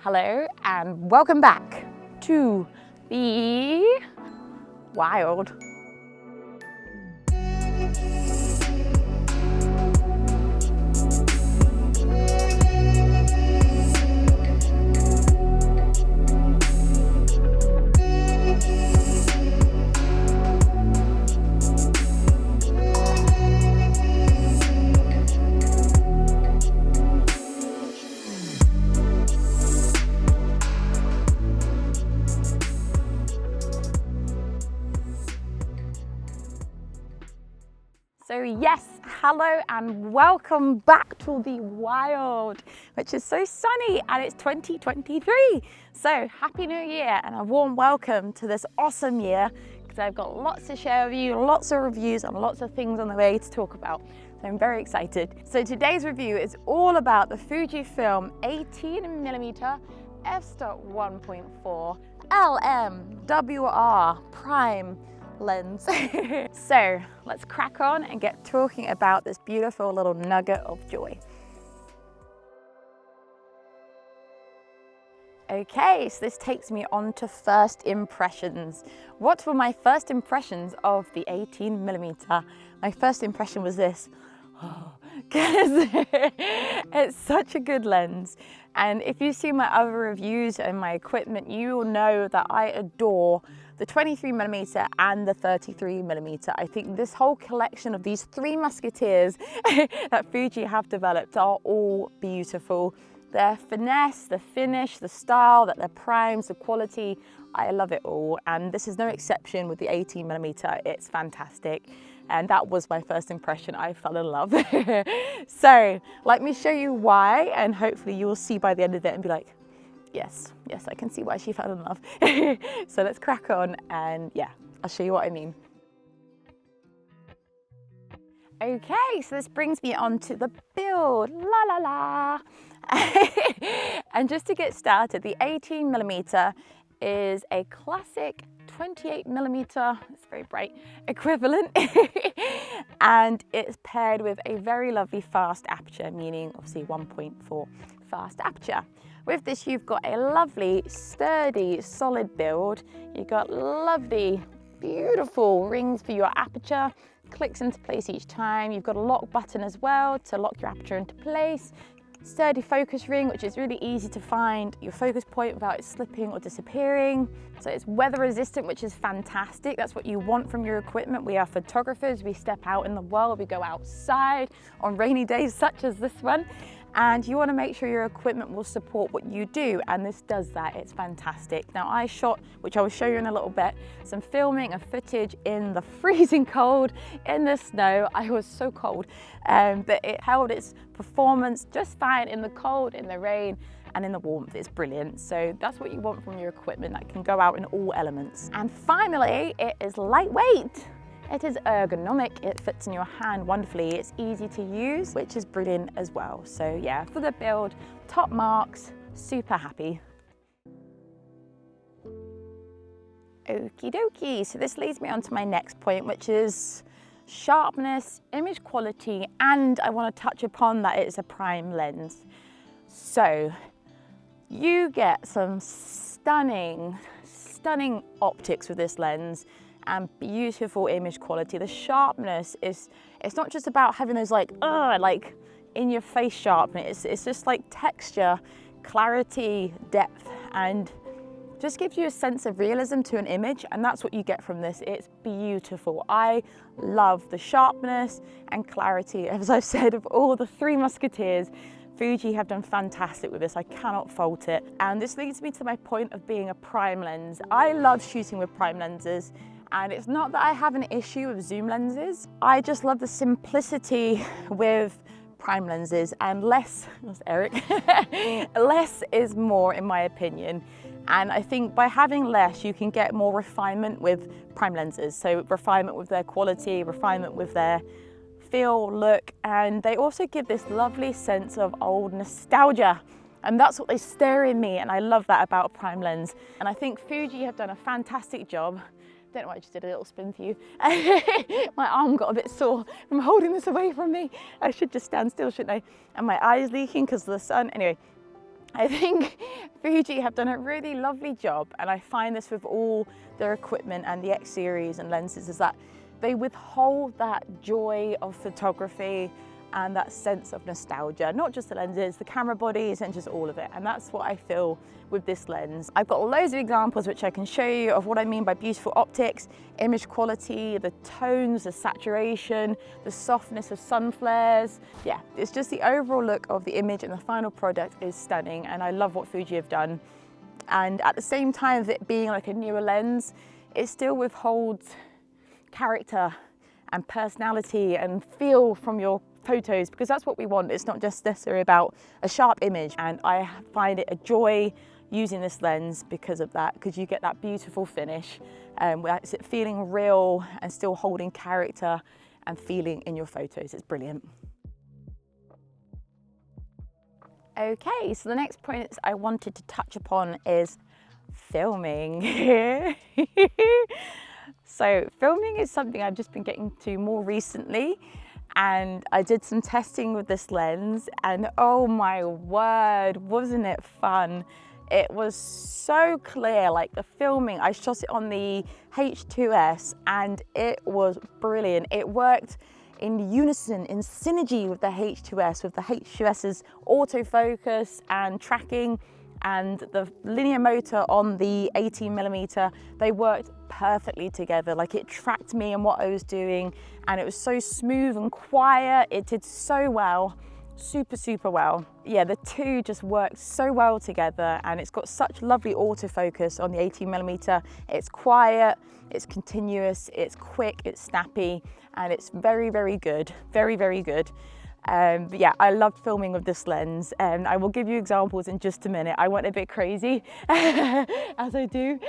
Hello and welcome back to the wild. So yes, hello and welcome back to the wild, which is so sunny and it's 2023. So happy new year and a warm welcome to this awesome year, because I've got lots to share with you, lots of reviews and lots of things on the way to talk about. So I'm very excited. So today's review is all about the Fujifilm 18mm f1.4 LMWR prime lens. So let's crack on and get talking about this beautiful little nugget of joy. Okay, so this takes me on to first impressions. What were my first impressions of the 18mm? My first impression was this. Because it's such a good lens, and if you see my other reviews and my equipment, you will know that I adore the 23mm and the 33mm. I think this whole collection of these three musketeers that Fuji have developed are all beautiful. Their finesse, the finish, the style, that their primes, the quality, I love it all, and this is no exception with the 18mm. It's fantastic. And that was my first impression. I fell in love. So let me show you why, and hopefully you will see by the end of it and be like, yes, I can see why she fell in love. So let's crack on and yeah, I'll show you what I mean. Okay, so this brings me on to the build, la la la. And just to get started, the 18mm is a classic 28mm, it's very bright, equivalent. And it's paired with a very lovely fast aperture, meaning obviously 1.4 fast aperture. With this, you've got a lovely, sturdy, solid build. You've got lovely, beautiful rings for your aperture. Clicks into place each time. You've got a lock button as well to lock your aperture into place. Sturdy focus ring, which is really easy to find your focus point without it slipping or disappearing. So it's weather resistant, which is fantastic. That's what you want from your equipment. We are photographers, we step out in the world, we go outside on rainy days such as this one, and you want to make sure your equipment will support what you do, and this does that. It's fantastic. Now I shot, which I will show you in a little bit, some filming and footage in the freezing cold, in the snow. I was so cold, but it held its performance just fine in the cold, in the rain, and in the warmth. It's brilliant. So that's what you want from your equipment, that can go out in all elements. And finally, it is lightweight. It is ergonomic, it fits in your hand wonderfully, it's easy to use, which is brilliant as well. So yeah, for the build, top marks, super happy. Okie dokie, so this leads me on to my next point, which is sharpness, image quality, and I want to touch upon that it's a prime lens. So you get some stunning optics with this lens, and beautiful image quality. The sharpness is, it's not just about having those like in your face sharpness, it's just like texture, clarity, depth, and just gives you a sense of realism to an image, and that's what you get from this. It's beautiful. I love the sharpness and clarity. As I've said, of all the three musketeers, Fuji have done fantastic with this. I cannot fault it. And this leads me to my point of being a prime lens. I love shooting with prime lenses. And it's not that I have an issue with zoom lenses. I just love the simplicity with prime lenses, and less, that's Eric, less is more in my opinion. And I think by having less, you can get more refinement with prime lenses. So refinement with their quality, refinement with their feel, look, and they also give this lovely sense of old nostalgia. And that's what they stir in me, and I love that about a prime lens. And I think Fuji have done a fantastic job. Don't know why I just did a little spin for you. My arm got a bit sore from holding this away from me. I should just stand still, shouldn't I? And my eye's leaking because of the sun. Anyway, I think Fuji have done a really lovely job, and I find this with all their equipment and the X series and lenses, is that they withhold that joy of photography and that sense of nostalgia, not just the lenses, the camera bodies, and just all of it. And that's what I feel with this lens. I've got loads of examples which I can show you of what I mean by beautiful optics, image quality, the tones, the saturation, the softness of sun flares. Yeah, it's just the overall look of the image, and the final product is stunning, and I love what Fuji have done. And at the same time of it being like a newer lens, it still withholds character and personality and feel from your photos, because that's what we want. It's not just necessarily about a sharp image, and I find it a joy using this lens because of that, because you get that beautiful finish, it's feeling real and still holding character and feeling in your photos. It's brilliant. Okay, so the next point I wanted to touch upon is filming. So filming is something I've just been getting to more recently, and I did some testing with this lens, and oh my word, wasn't it fun? It was so clear, like the filming, I shot it on the H2S and it was brilliant. It worked in unison, in synergy with the H2S, with the H2S's autofocus and tracking, and the linear motor on the 18mm, they worked perfectly together. Like, it tracked me and what I was doing, and it was so smooth and quiet. It did so well, super well. Yeah, the two just worked so well together, and it's got such lovely autofocus on the 18mm. It's quiet, it's continuous, it's quick, it's snappy, and it's very good, very good. But yeah, I loved filming with this lens, and I will give you examples in just a minute. I went a bit crazy, as I do.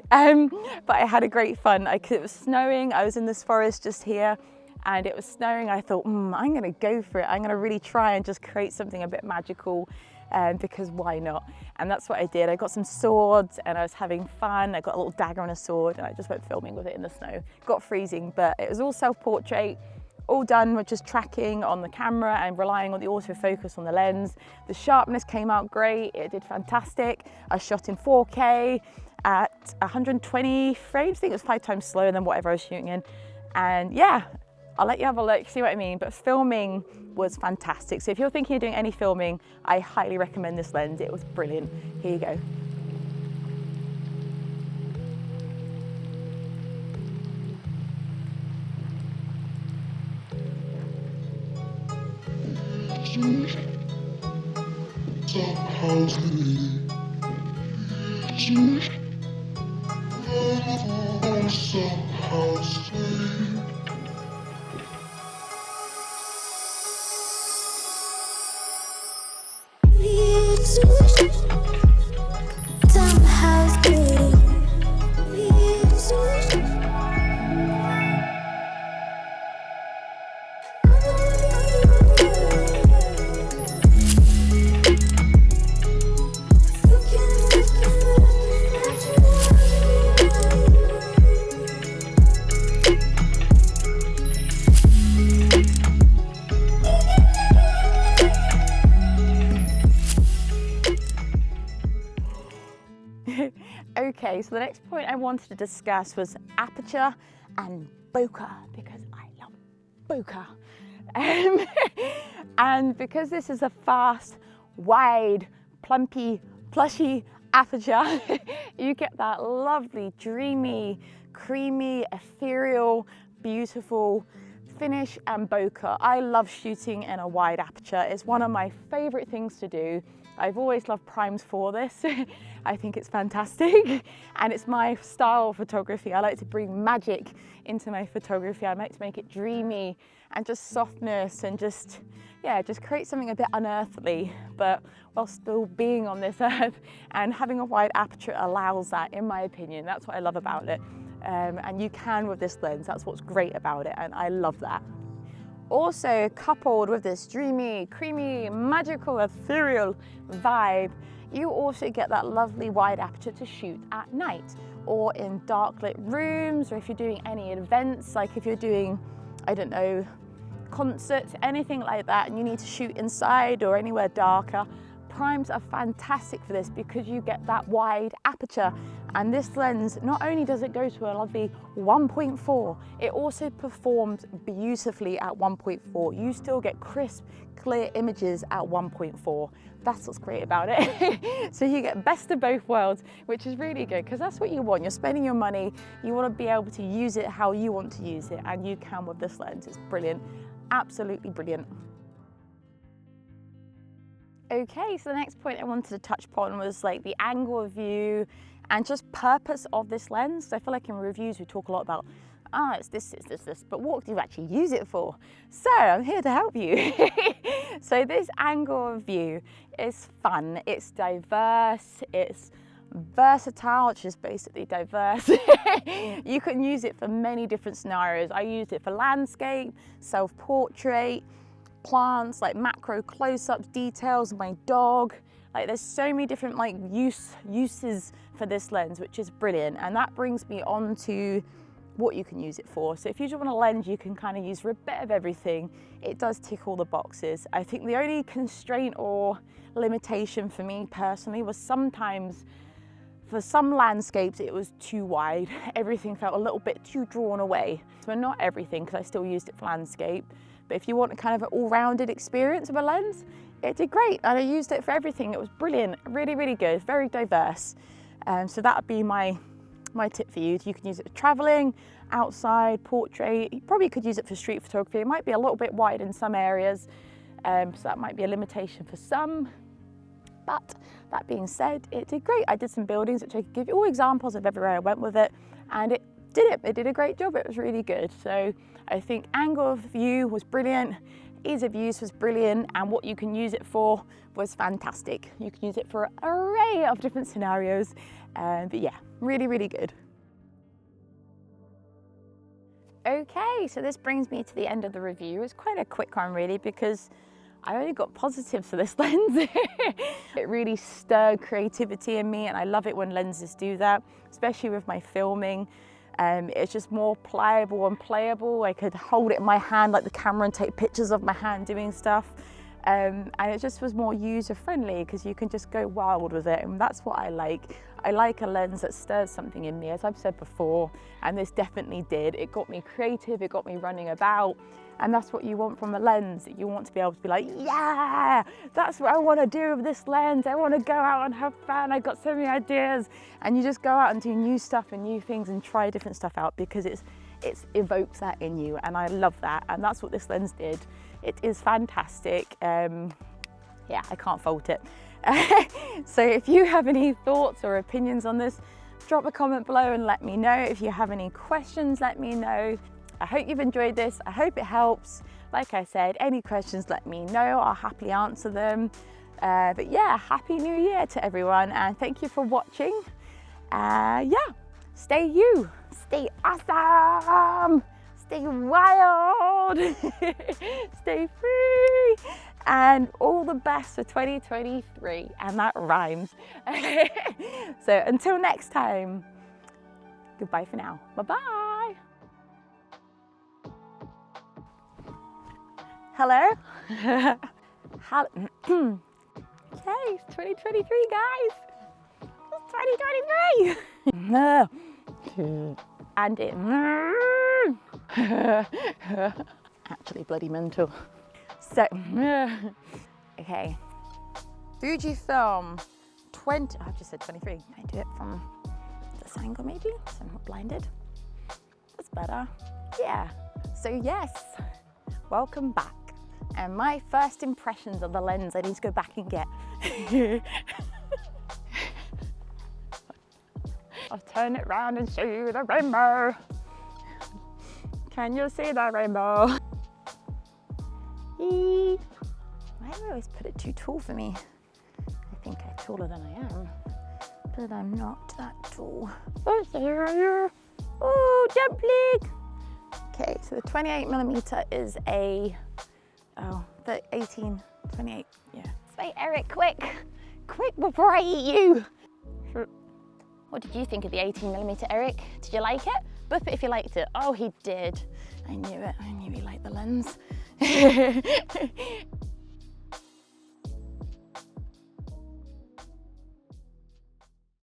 But I had a great fun. It was snowing, I was in this forest just here, and it was snowing. I thought, I'm gonna go for it. I'm gonna really try and just create something a bit magical, because why not? And that's what I did. I got some swords and I was having fun. I got a little dagger and a sword, and I just went filming with it in the snow. Got freezing, but it was all self-portrait, all done with just tracking on the camera and relying on the autofocus on the lens. The sharpness came out great, it did fantastic. I shot in 4K at 120 frames, I think it was 5 times slower than whatever I was shooting in. And yeah, I'll let you have a look, see what I mean, but filming was fantastic. So if you're thinking of doing any filming, I highly recommend this lens. It was brilliant. Here you go. Okay, so the next point I wanted to discuss was aperture and bokeh, because I love bokeh. And because this is a fast, wide, plumpy, plushy aperture, you get that lovely, dreamy, creamy, ethereal, beautiful finish and bokeh. I love shooting in a wide aperture. It's one of my favorite things to do. I've always loved primes for this. I think it's fantastic, and it's my style of photography. I like to bring magic into my photography. I like to make it dreamy and just softness, and just create something a bit unearthly, but while still being on this earth. And having a wide aperture allows that, in my opinion. That's what I love about it. And you can with this lens. That's what's great about it, and I love that. Also, coupled with this dreamy, creamy, magical, ethereal vibe, you also get that lovely wide aperture to shoot at night, or in dark lit rooms, or if you're doing any events, like if you're doing, I don't know, concerts, anything like that, and you need to shoot inside or anywhere darker. primes are fantastic for this because you get that wide aperture, and this lens, not only does it go to a lovely 1.4, it also performs beautifully at 1.4. You still get crisp, clear images at 1.4. That's what's great about it. So you get best of both worlds, which is really good because that's what you want. You're spending your money, you want to be able to use it how you want to use it, and you can with this lens. It's brilliant, absolutely brilliant. Okay, so the next point I wanted to touch upon was like the angle of view and just purpose of this lens. I feel like in reviews we talk a lot about, it's this, but what do you actually use it for? So I'm here to help you. So this angle of view is fun, it's diverse, it's versatile, which is basically diverse. You can use it for many different scenarios. I used it for landscape, self-portrait, plants, like macro close-ups, details of my dog. Like there's so many different like uses for this lens, which is brilliant. And that brings me on to what you can use it for. So if you just want a lens you can kind of use for a bit of everything, it does tick all the boxes. I think the only constraint or limitation for me personally was sometimes for some landscapes it was too wide. Everything felt a little bit too drawn away. So not everything, because I still used it for landscape. But if you want a kind of an all-rounded experience of a lens, it did great. And I used it for everything. It was brilliant, really, really good, very diverse. So that would be my tip for you. You can use it for traveling, outside, portrait. You probably could use it for street photography. It might be a little bit wide in some areas, so that might be a limitation for some. But that being said, it did great. I did some buildings, which I could give you all examples of everywhere I went with it, and it did a great job. It was really good. So I think angle of view was brilliant, ease of use was brilliant, and what you can use it for was fantastic. You can use it for an array of different scenarios, but yeah, really, really good. Okay, so this brings me to the end of the review. It's quite a quick one really, because I only got positives for this lens. It really stirred creativity in me, and I love it when lenses do that, especially with my filming. It's just more pliable and playable. I could hold it in my hand like the camera and take pictures of my hand doing stuff. And it just was more user-friendly because you can just go wild with it, and that's what I like. I like a lens that stirs something in me, as I've said before, and this definitely did. It got me creative, it got me running about, and that's what you want from a lens. You want to be able to be like, yeah, that's what I want to do with this lens. I want to go out and have fun. I got so many ideas. And you just go out and do new stuff and new things and try different stuff out, because it evokes that in you, and I love that. And that's what this lens did. It is fantastic. Yeah, I can't fault it. So if you have any thoughts or opinions on this, drop a comment below and let me know. If you have any questions, let me know. I hope you've enjoyed this. I hope it helps. Like I said, any questions, let me know. I'll happily answer them. But yeah, Happy New Year to everyone, and thank you for watching. Yeah, stay you, stay awesome, stay wild, stay free, and all the best for 2023. And that rhymes. So until next time, goodbye for now. Bye-bye. Hello? Hello. Okay, it's 2023, guys. It's 2023. And it actually bloody mental. So, okay. Fujifilm 20, I've just said 23. Can I do it from this angle maybe, so I'm not blinded? That's better. Yeah. So yes, welcome back. And my first impressions of the lens I need to go back and get. I'll turn it round and show you the rainbow. Can you see the rainbow? Why do I always put it too tall for me? I think I'm taller than I am, but I'm not that tall. Oh, there. Oh, jump league. Okay, so the 28mm is a, the 18, 28, yeah. Say, Eric, quick before I eat you. What did you think of the 18mm, Eric? Did you like it? Buff it if you liked it. Oh, he did. I knew it. I knew he liked the lens.